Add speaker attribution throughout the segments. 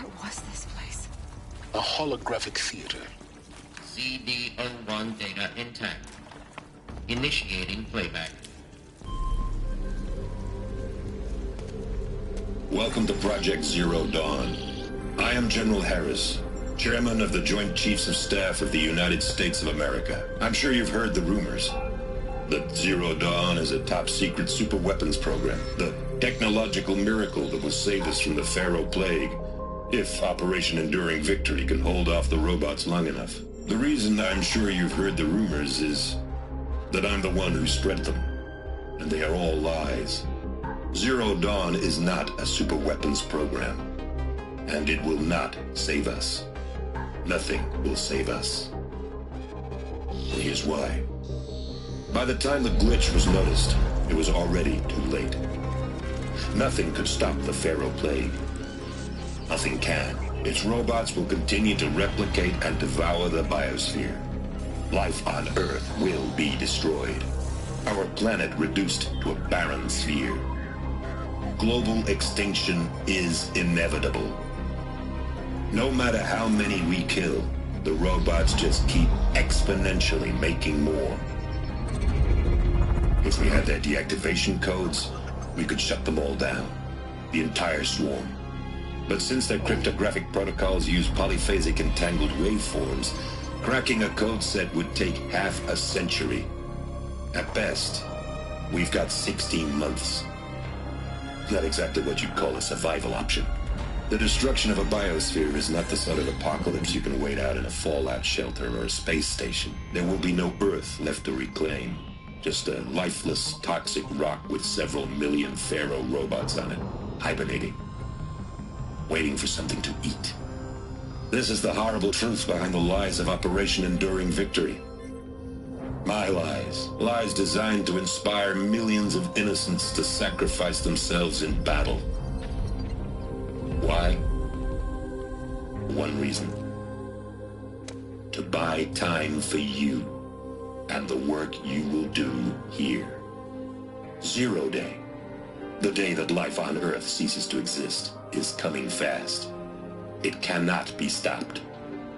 Speaker 1: What was this place?
Speaker 2: A holographic theater.
Speaker 3: CDN1 data intact. Initiating playback.
Speaker 4: Welcome to Project Zero Dawn. I am General Harris, Chairman of the Joint Chiefs of Staff of the United States of America. I'm sure you've heard the rumors that Zero Dawn is a top-secret superweapons program, the technological miracle that will save us from the Pharaoh Plague, if Operation Enduring Victory can hold off the robots long enough. The reason I'm sure you've heard the rumors is that I'm the one who spread them, and they are all lies. Zero Dawn is not a superweapons program, and it will not save us. Nothing will save us. Here's why. By the time the glitch was noticed, it was already too late. Nothing could stop the Pharaoh Plague. Nothing can. Its robots will continue to replicate and devour the biosphere. Life on Earth will be destroyed. Our planet reduced to a barren sphere. Global extinction is inevitable. No matter how many we kill, the robots just keep exponentially making more. If we had their deactivation codes, we could shut them all down. The entire swarm. But since their cryptographic protocols use polyphasic entangled waveforms, cracking a code set would take half a century. At best, we've got 16 months. Not exactly what you'd call a survival option. The destruction of a biosphere is not the sort of apocalypse you can wait out in a fallout shelter or a space station. There will be no Earth left to reclaim. Just a lifeless, toxic rock with several million Pharaoh robots on it, hibernating, waiting for something to eat. This is the horrible truth behind the lies of Operation Enduring Victory. My lies. Lies designed to inspire millions of innocents to sacrifice themselves in battle. Why? One reason. To buy time for you and the work you will do here. Zero Day, the day that life on Earth ceases to exist, is coming fast. It cannot be stopped.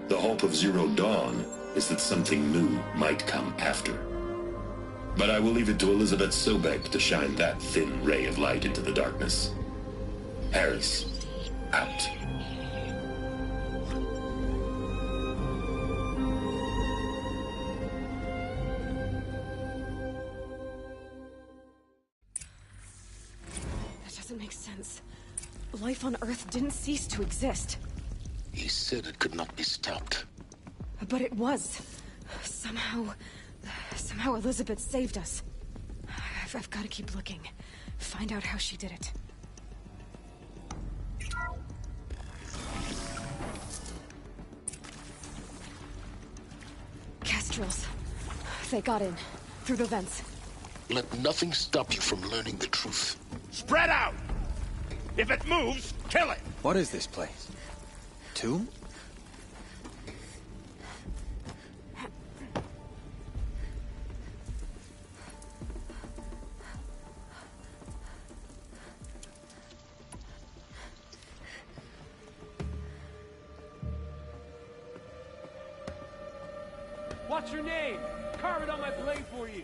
Speaker 4: The hope of Zero Dawn is that something new might come after. But I will leave it to Elizabeth Sobek to shine that thin ray of light into the darkness. Harris, out.
Speaker 1: That doesn't make sense. Life on Earth didn't cease to exist.
Speaker 2: He said it could not be stopped.
Speaker 1: But it was. Somehow Elizabeth saved us. I've got to keep looking. Find out how she did it. Kestrels. They got in. Through the vents.
Speaker 2: Let nothing stop you from learning the truth.
Speaker 5: Spread out! If it moves, kill it!
Speaker 6: What is this place? Tomb?
Speaker 7: What's your name? Carve it on my blade for you.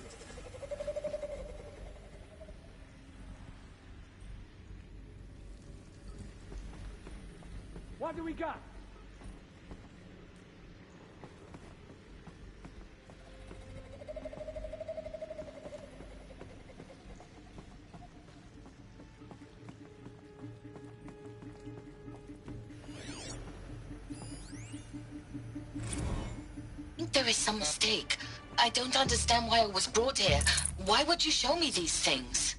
Speaker 7: What do we got?
Speaker 8: There is some mistake. I don't understand why I was brought here. Why would you show me these things?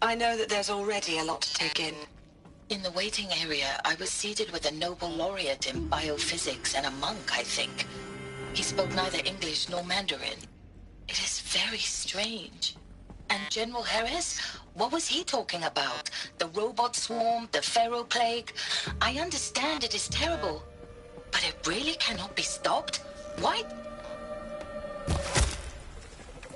Speaker 9: I know that there's already a lot to take in.
Speaker 8: In the waiting area, I was seated with a Nobel laureate in biophysics and a monk, I think. He spoke neither English nor Mandarin. It is very strange. And General Harris? What was he talking about? The robot swarm, the Pharaoh Plague? I understand it is terrible, but it really cannot be stopped? Why?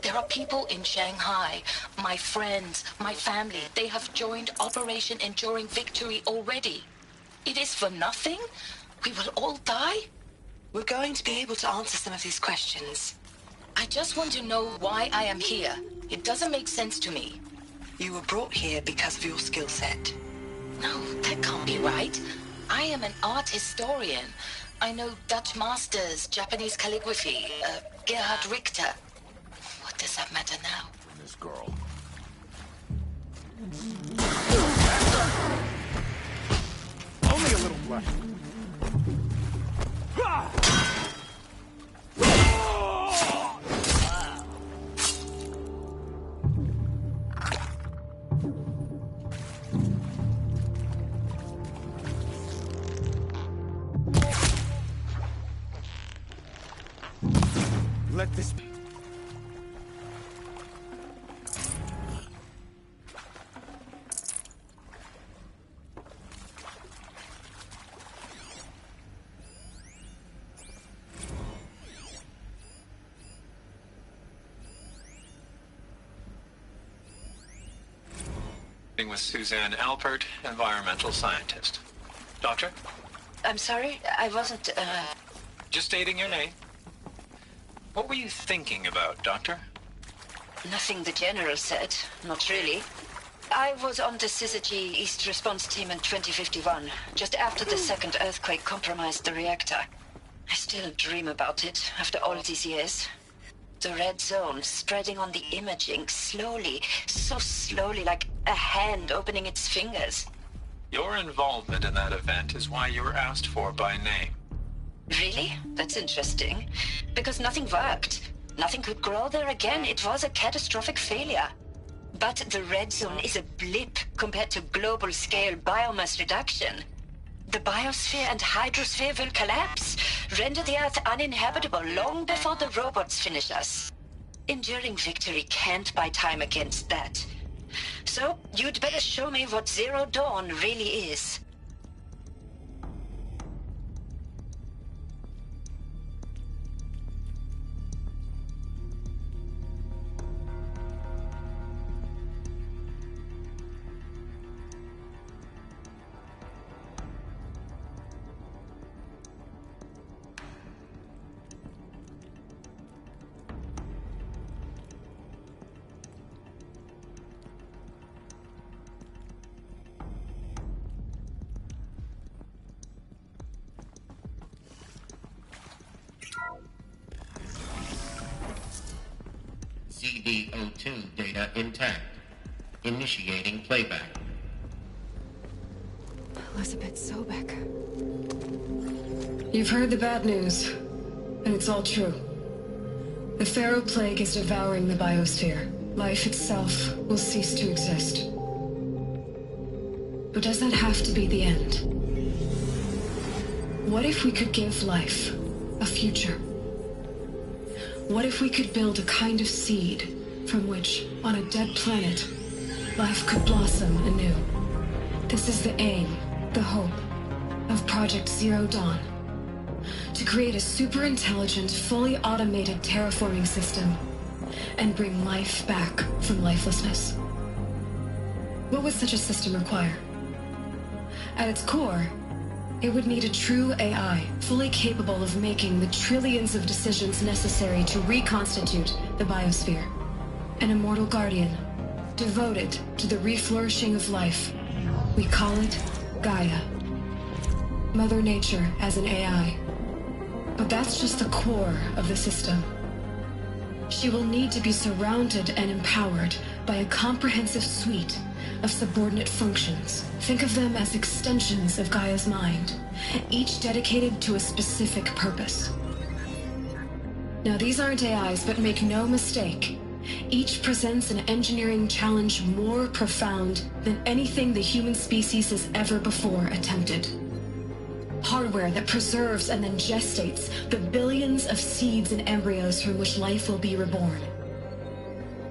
Speaker 8: There are people in Shanghai, my friends, my family. They have joined Operation Enduring Victory already. It is for nothing? We will all die?
Speaker 9: We're going to be able to answer some of these questions.
Speaker 8: I just want to know why I am here. It doesn't make sense to me.
Speaker 9: You were brought here because of your skill set.
Speaker 8: No, that can't be right. I am an art historian. I know Dutch masters, Japanese calligraphy, Gerhard Richter. What does that matter now?
Speaker 2: This girl.
Speaker 5: Only a little flesh. Let this be.
Speaker 10: With Suzanne Alpert, environmental scientist. Doctor?
Speaker 9: I'm sorry, I wasn't,
Speaker 10: Just stating your name. What were you thinking about, Doctor?
Speaker 9: Nothing the General said. Not really. I was on the Syzygy East Response Team in 2051, just after the second earthquake compromised the reactor. I still dream about it, after all these years. The red zone spreading on the imaging, slowly, so slowly, like a hand opening its fingers.
Speaker 10: Your involvement in that event is why you were asked for by name.
Speaker 9: Really? That's interesting. Because nothing worked. Nothing could grow there again. It was a catastrophic failure. But the red zone is a blip compared to global-scale biomass reduction. The biosphere and hydrosphere will collapse, render the Earth uninhabitable long before the robots finish us. Enduring victory can't buy time against that. So, you'd better show me what Zero Dawn really is.
Speaker 3: CD02 data intact. Initiating playback.
Speaker 1: Elizabeth Sobek. You've heard the bad news, and it's all true. The Pharaoh Plague is devouring the biosphere. Life itself will cease to exist. But does that have to be the end? What if we could give life a future? What if we could build a kind of seed from which, on a dead planet, life could blossom anew? This is the aim, the hope, of Project Zero Dawn. To create a super-intelligent, fully automated terraforming system and bring life back from lifelessness. What would such a system require? At its core, it would need a true AI, fully capable of making the trillions of decisions necessary to reconstitute the biosphere. An immortal guardian, devoted to the reflourishing of life. We call it Gaia. Mother Nature as an AI. But that's just the core of the system. She will need to be surrounded and empowered by a comprehensive suite of subordinate functions. Think of them as extensions of Gaia's mind, each dedicated to a specific purpose. Now, these aren't AIs, but make no mistake, each presents an engineering challenge more profound than anything the human species has ever before attempted. Hardware that preserves and then gestates the billions of seeds and embryos from which life will be reborn.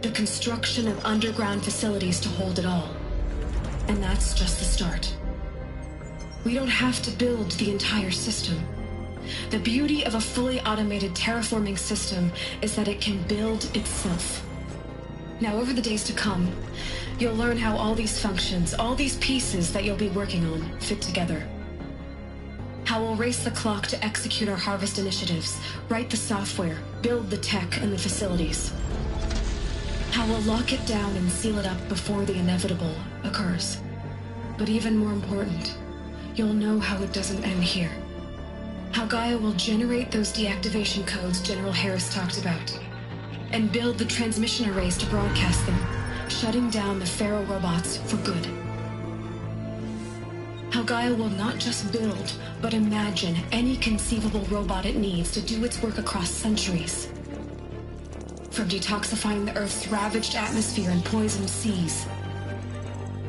Speaker 1: The construction of underground facilities to hold it all. And that's just the start. We don't have to build the entire system. The beauty of a fully automated terraforming system is that it can build itself. Now, over the days to come, you'll learn how all these functions, all these pieces that you'll be working on, fit together. How we'll race the clock to execute our harvest initiatives, write the software, build the tech and the facilities. How we'll lock it down and seal it up before the inevitable occurs. But even more important, you'll know how it doesn't end here. How Gaia will generate those deactivation codes General Harris talked about, and build the transmission arrays to broadcast them, shutting down the Pharaoh robots for good. How Gaia will not just build, but imagine any conceivable robot it needs to do its work across centuries. From detoxifying the Earth's ravaged atmosphere and poisoned seas,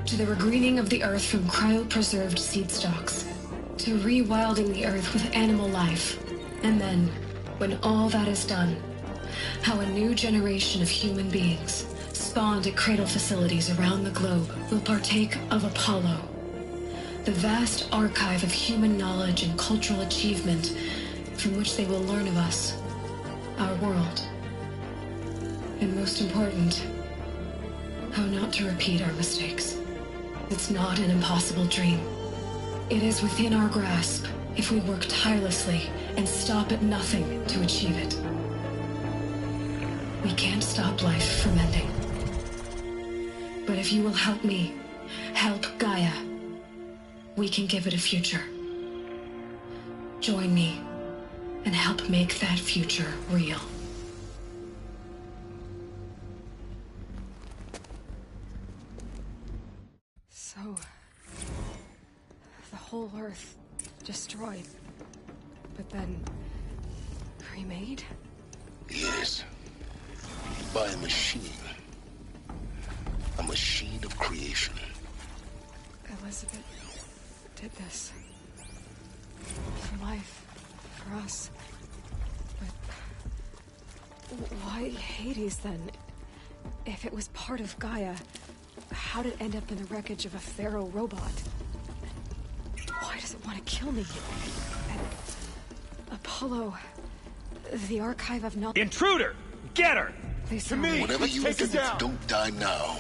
Speaker 1: to the regreening of the Earth from cryopreserved seed stalks, to rewilding the Earth with animal life. And then, when all that is done, how a new generation of human beings, spawned at cradle facilities around the globe, will partake of Apollo, the vast archive of human knowledge and cultural achievement from which they will learn of us, our world. And most important, how not to repeat our mistakes. It's not an impossible dream. It is within our grasp if we work tirelessly and stop at nothing to achieve it. We can't stop life from ending. But if you will help me, help Gaia, we can give it a future. Join me and help make that future real.
Speaker 11: So, the whole Earth destroyed, but then remade?
Speaker 2: Yes. By a machine. A machine of creation.
Speaker 11: Elizabeth did this. For life. For us. But why Hades then? If it was part of Gaia, how did it end up in the wreckage of a Pharaoh robot? Why does it want to kill me? And Apollo, the archive of knowledge.
Speaker 5: Intruder! Get her!
Speaker 11: To me!
Speaker 2: Whatever you
Speaker 5: take her
Speaker 2: visit,
Speaker 5: down.
Speaker 2: don't die now.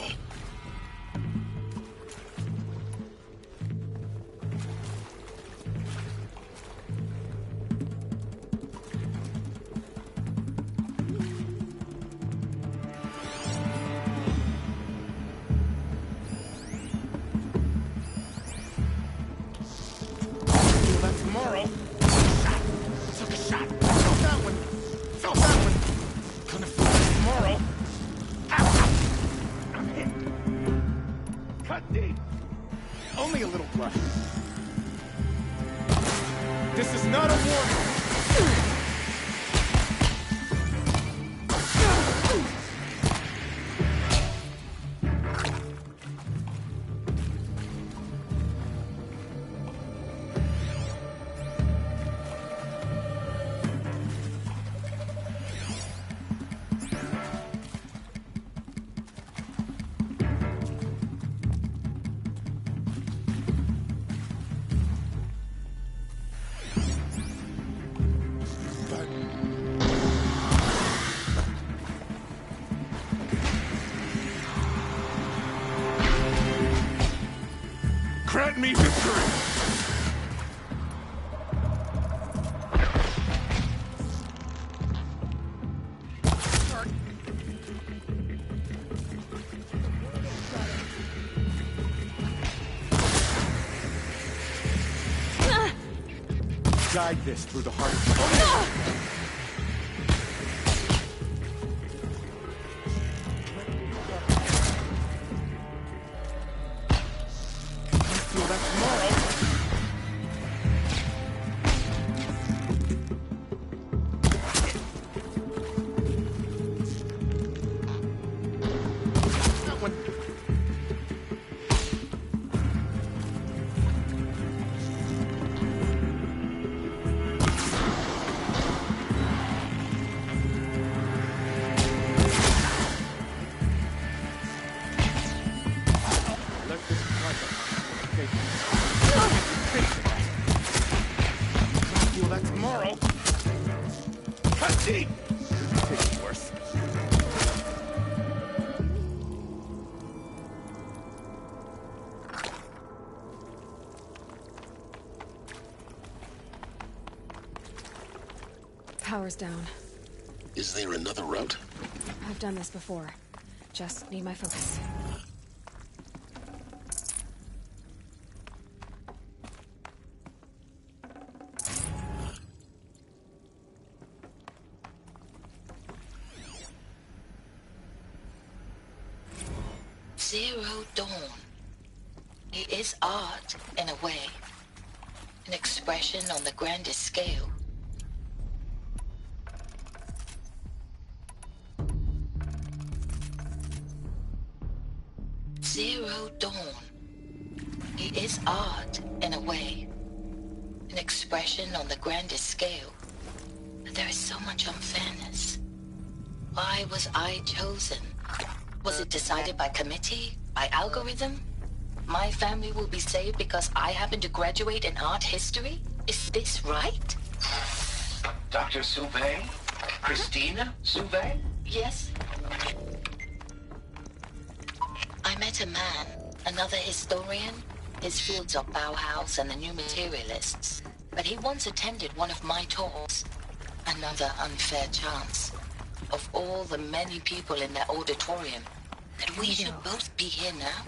Speaker 5: Only a little blood. This is not a warning. Grant me victory! Guide this through the heart of
Speaker 11: Power's down.
Speaker 2: Is there another route?
Speaker 11: I've done this before. Just need my focus.
Speaker 8: Zero Dawn. It is art, in a way. An expression on the grandest scale. Zero Dawn. It is art, in a way. An expression on the grandest scale. But there is so much unfairness. Why was I chosen? Was it decided by committee? By algorithm? My family will be saved because I happen to graduate in art history? Is this right?
Speaker 3: Dr. Sauvé? Christina Sauvé?
Speaker 8: Yes? I met a man, another historian. His fields are Bauhaus and the New Materialists. But he once attended one of my talks. Another unfair chance. Of all the many people in that auditorium, that we should both be here now.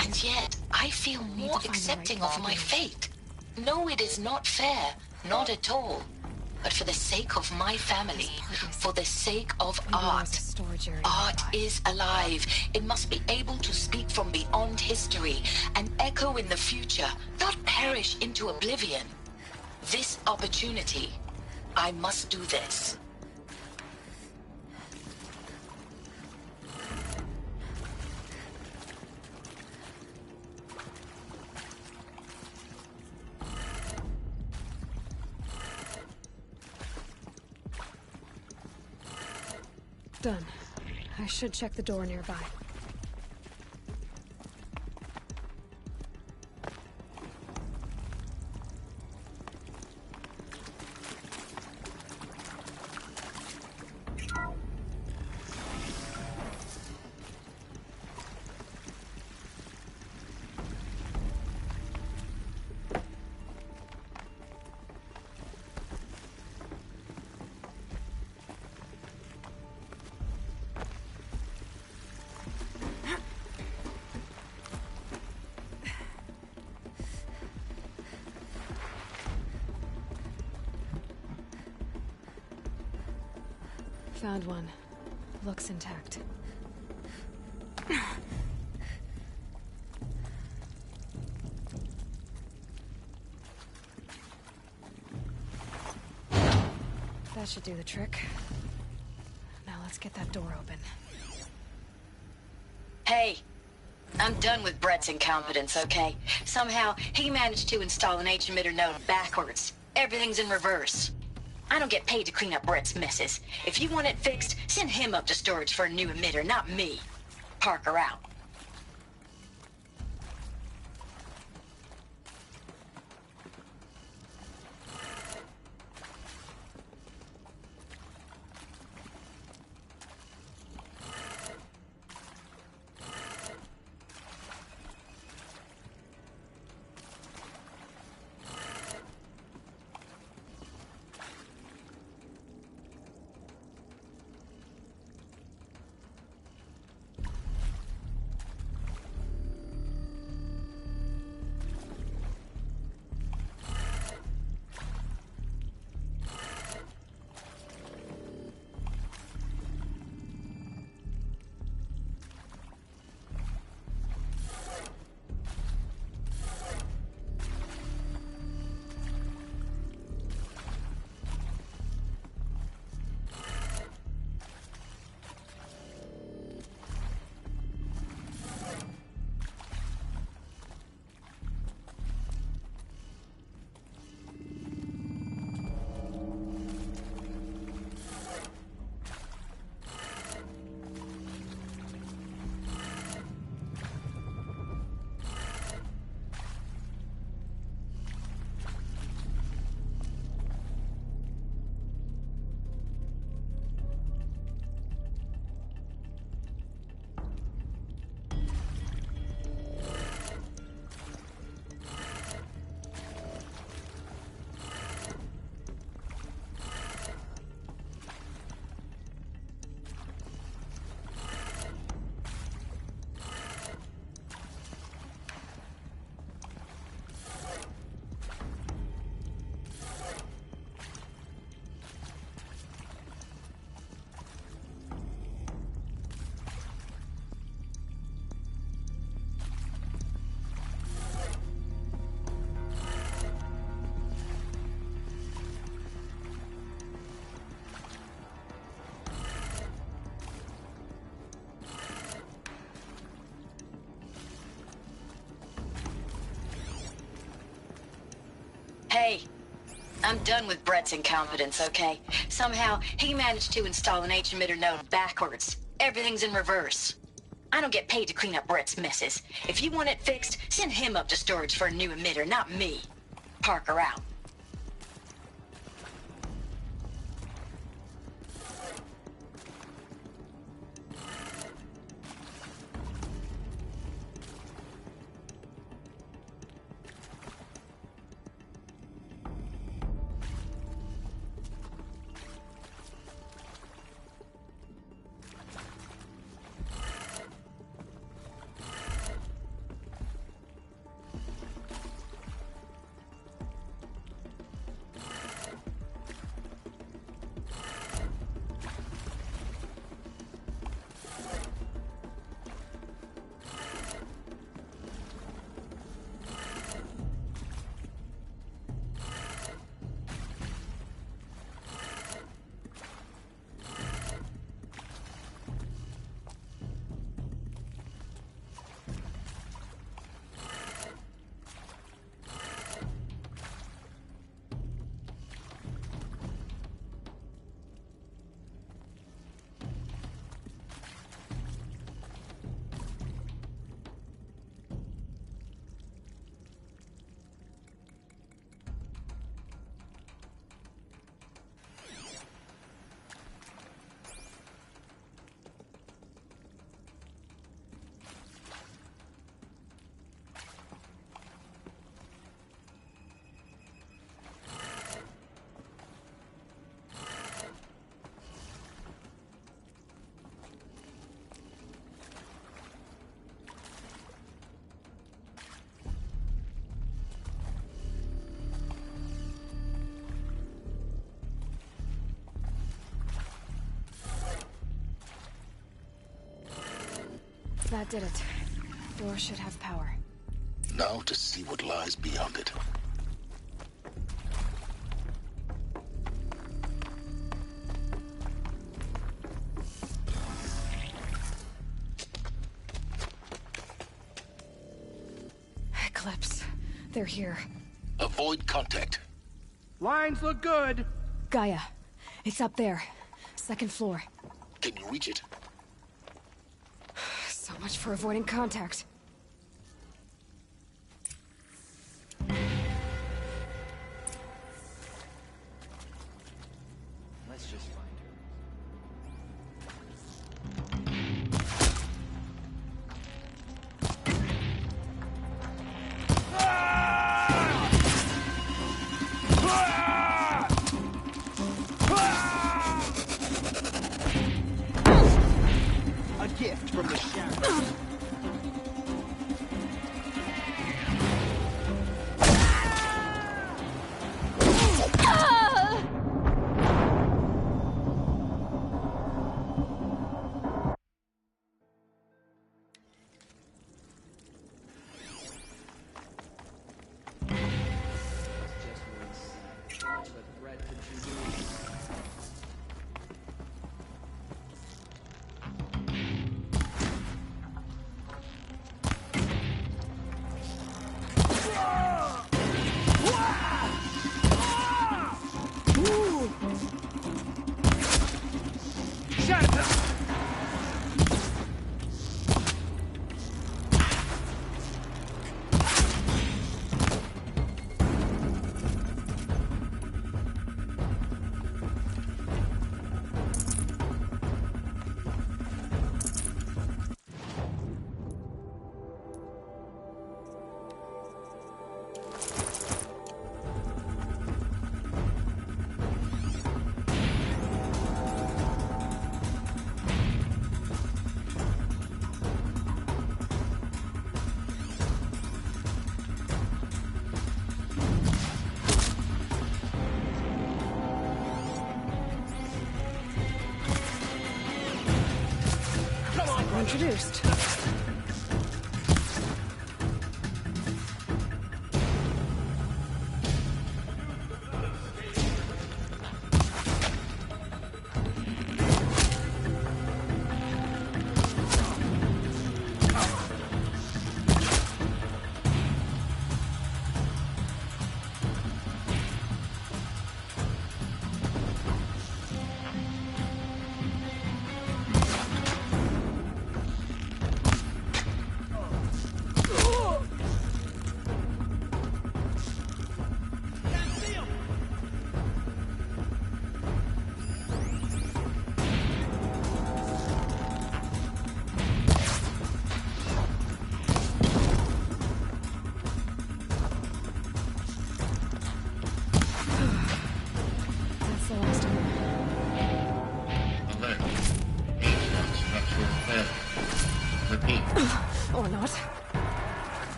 Speaker 8: And yet, I feel more accepting of my fate. No, it is not fair. Not at all. But for the sake of my family, for the sake of art. Art is alive. It must be able to speak from beyond history and echo in the future, not perish into oblivion. This opportunity, I must do this.
Speaker 11: Done. I should check the door nearby. Found one. Looks intact. That should do the trick. Now let's get that door open.
Speaker 9: Hey, I'm done with Brett's incompetence, okay? Somehow, he managed to install an H-emitter node backwards. Everything's in reverse. I don't get paid to clean up Brett's messes. If you want it fixed, send him up to storage for a new emitter, not me. Parker out. Hey, I'm done with Brett's incompetence, okay? Somehow, he managed to install an H-emitter node backwards. Everything's in reverse. I don't get paid to clean up Brett's messes. If you want it fixed, send him up to storage for a new emitter, not me. Parker out.
Speaker 11: That did it. Door should have power.
Speaker 2: Now to see what lies beyond it.
Speaker 11: Eclipse. They're here.
Speaker 2: Avoid contact.
Speaker 7: Lines look good.
Speaker 11: Gaia. It's up there. Second floor.
Speaker 2: Can you reach it?
Speaker 11: So much for avoiding contact.
Speaker 6: Let's just find
Speaker 7: A gift from the shadows.
Speaker 11: Introduced.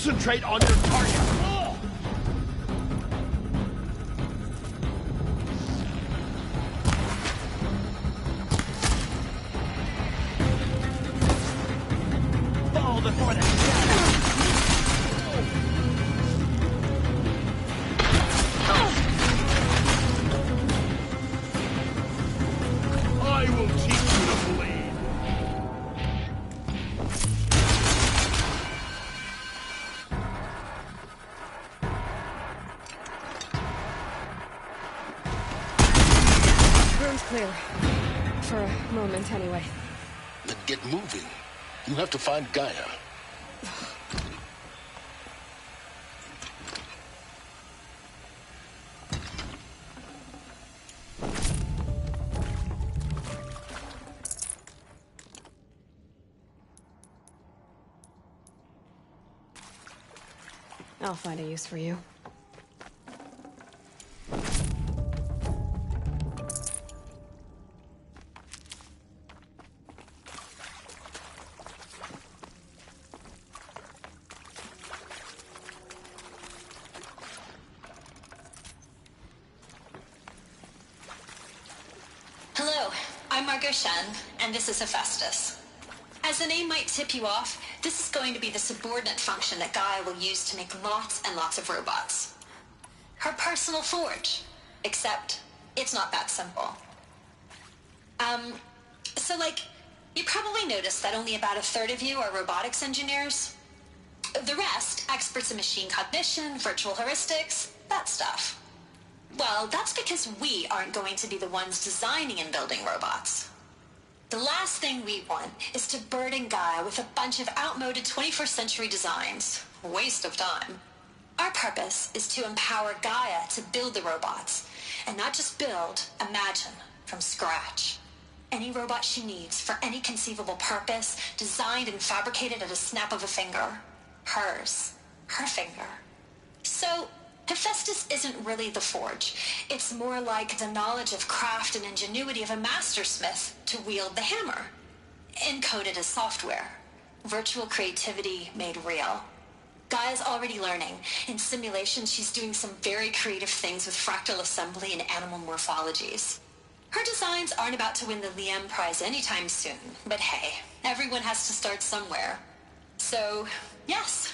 Speaker 5: Concentrate on your target. Fall before the I will teach you to bleed.
Speaker 11: Room's clear. For a moment, anyway.
Speaker 2: Then get moving. You have to find Gaia.
Speaker 11: I'll find a use for you.
Speaker 9: Hello, I'm Margot Shen, and this is Hephaestus. As the name might tip you off, this is going to be the subordinate function that Gaia will use to make lots and lots of robots. Her personal forge. Except, it's not that simple. You probably noticed that only about a third of you are robotics engineers. The rest, experts in machine cognition, virtual heuristics, that stuff. Well, that's because we aren't going to be the ones designing and building robots. The last thing we want is to burden Gaia with a bunch of outmoded 21st century designs. Waste of time. Our purpose is to empower Gaia to build the robots, and not just build, imagine, from scratch. Any robot she needs for any conceivable purpose, designed and fabricated at a snap of a finger. Hers. Her finger. So, Hephaestus isn't really the forge. It's more like the knowledge of craft and ingenuity of a mastersmith to wield the hammer. Encoded as software. Virtual creativity made real. Gaia's already learning. In simulations, she's doing some very creative things with fractal assembly and animal morphologies. Her designs aren't about to win the Liam Prize anytime soon, but hey, everyone has to start somewhere. So, yes,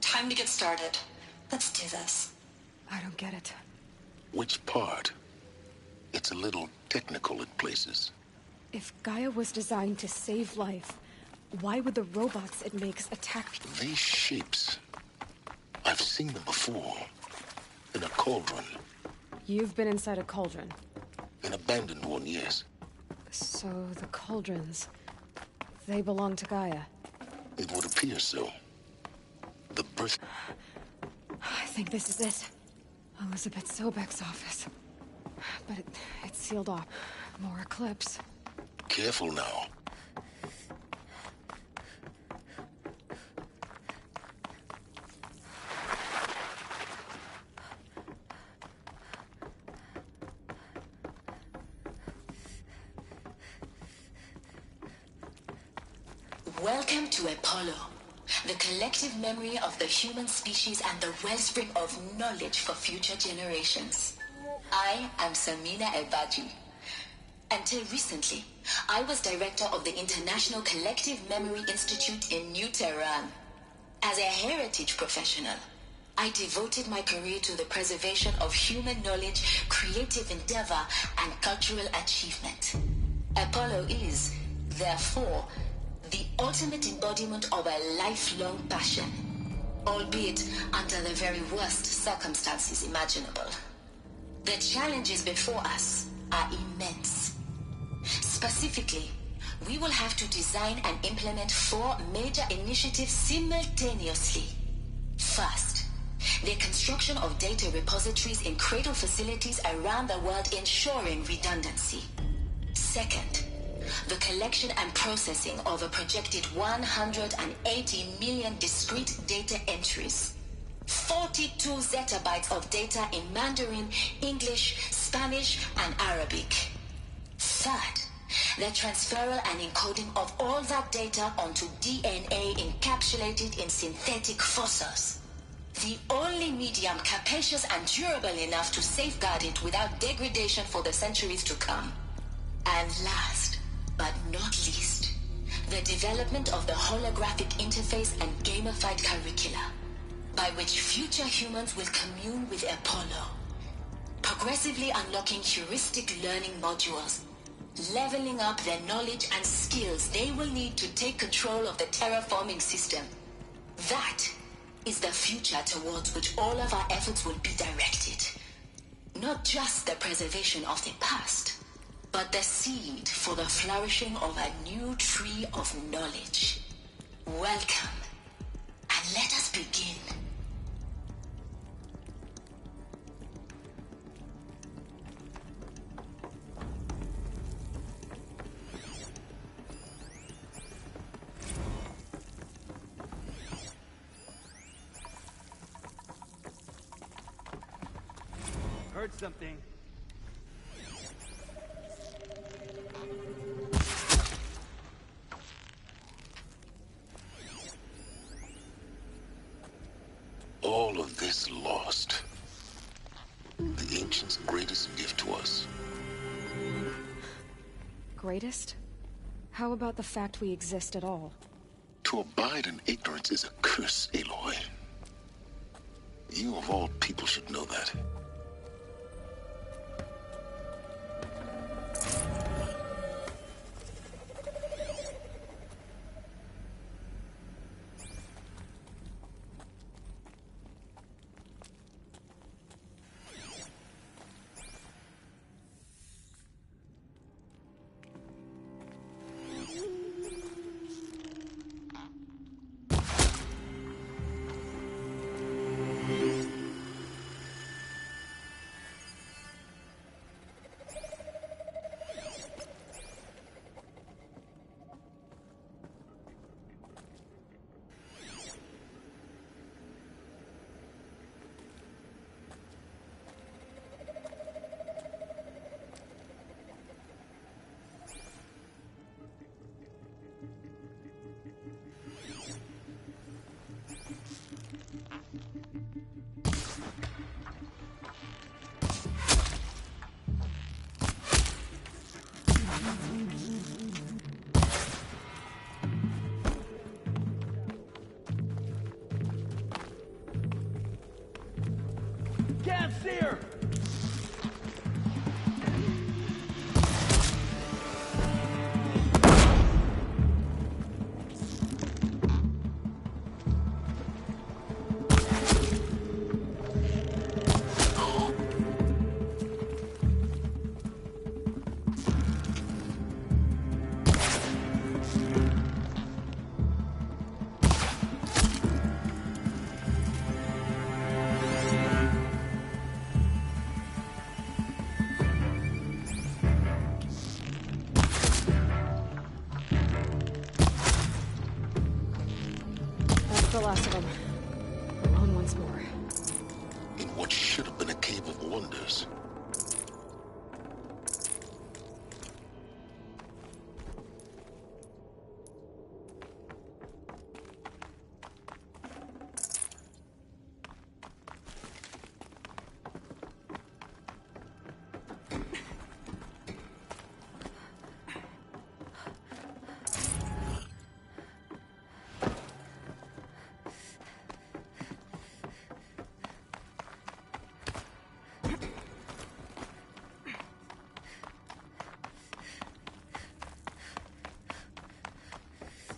Speaker 9: time to get started. Let's do this.
Speaker 11: I don't get it.
Speaker 2: Which part? It's a little technical at places.
Speaker 11: If Gaia was designed to save life, why would the robots it makes attack?
Speaker 2: These shapes, I've seen them before. In a cauldron.
Speaker 11: You've been inside a cauldron.
Speaker 2: An abandoned one, yes.
Speaker 11: So the cauldrons, they belong to Gaia.
Speaker 2: It would appear so. The birth...
Speaker 11: I think this is it. Elizabeth Sobek's office. But it's sealed off. More Eclipse.
Speaker 2: Careful now.
Speaker 8: Welcome to Apollo, the collective memory of the human species and the wellspring of knowledge for future generations. I am Samina Elbaji. Until recently, I was director of the International Collective Memory Institute in New Tehran. As a heritage professional, I devoted my career to the preservation of human knowledge, creative endeavor, and cultural achievement. Apollo is, therefore, the ultimate embodiment of a lifelong passion, albeit under the very worst circumstances imaginable. The challenges before us are immense. Specifically, we will have to design and implement 4 major initiatives simultaneously. First, the construction of data repositories in cradle facilities around the world, ensuring redundancy. Second, the collection and processing of a projected 180 million discrete data entries. 42 zettabytes of data in Mandarin, English, Spanish, and Arabic. Third, the transferal and encoding of all that data onto DNA encapsulated in synthetic fossils. The only medium capacious and durable enough to safeguard it without degradation for the centuries to come. And last, but not least, the development of the holographic interface and gamified curricula, by which future humans will commune with Apollo, progressively unlocking heuristic learning modules, leveling up their knowledge and skills they will need to take control of the terraforming system. That is the future towards which all of our efforts will be directed. Not just the preservation of the past, but the seed for the flourishing of a new tree of knowledge. Welcome, and let us begin.
Speaker 7: Heard something.
Speaker 2: All of this lost. The ancients' greatest gift to us.
Speaker 11: Greatest? How about the fact we exist at all?
Speaker 2: To abide in ignorance is a curse, Aloy. You of all people should know that.
Speaker 7: Can't see her!
Speaker 11: The last of them. Alone once more.
Speaker 2: In what should have been a cave of wonders.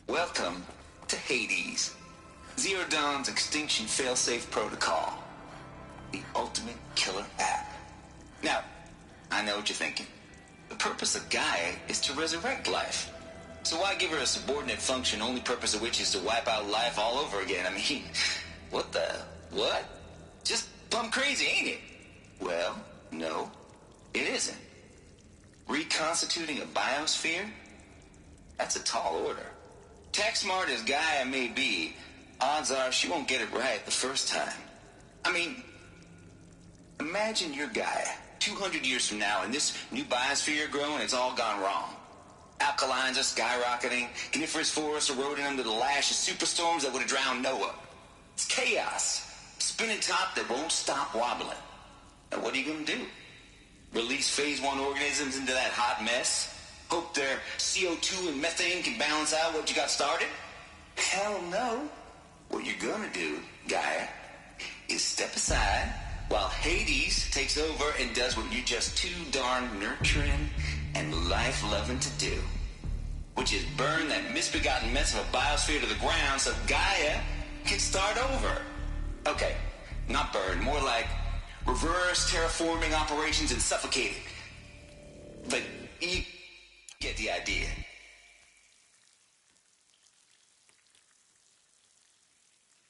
Speaker 3: Welcome to Hades, Zero Dawn's extinction failsafe protocol, the ultimate killer app. Now, I know what you're thinking. The purpose of Gaia is to resurrect life. So why give her a subordinate function, only purpose of which is to wipe out life all over again? I mean, what? Just plumb crazy, ain't it? Well, no, it isn't. Reconstituting a biosphere? That's a tall order. Tech smart as Gaia may be, odds are she won't get it right the first time. I mean, imagine you're Gaia, 200 years from now, and this new biosphere growing, it's all gone wrong. Alkalines are skyrocketing. Coniferous forests eroding under the lash of superstorms that would have drowned Noah. It's chaos. Spinning top that won't stop wobbling. Now what are you going to do? Release phase 1 organisms into that hot mess? Hope their CO2 and methane can balance out what you got started? Hell no. What you're going to do, Gaia, is step aside while Hades takes over and does what you're just too darn nurturing and life-loving to do, which is burn that misbegotten mess of a biosphere to the ground so Gaia can start over. Okay, not burn, more like reverse terraforming operations and suffocating. But you get the idea.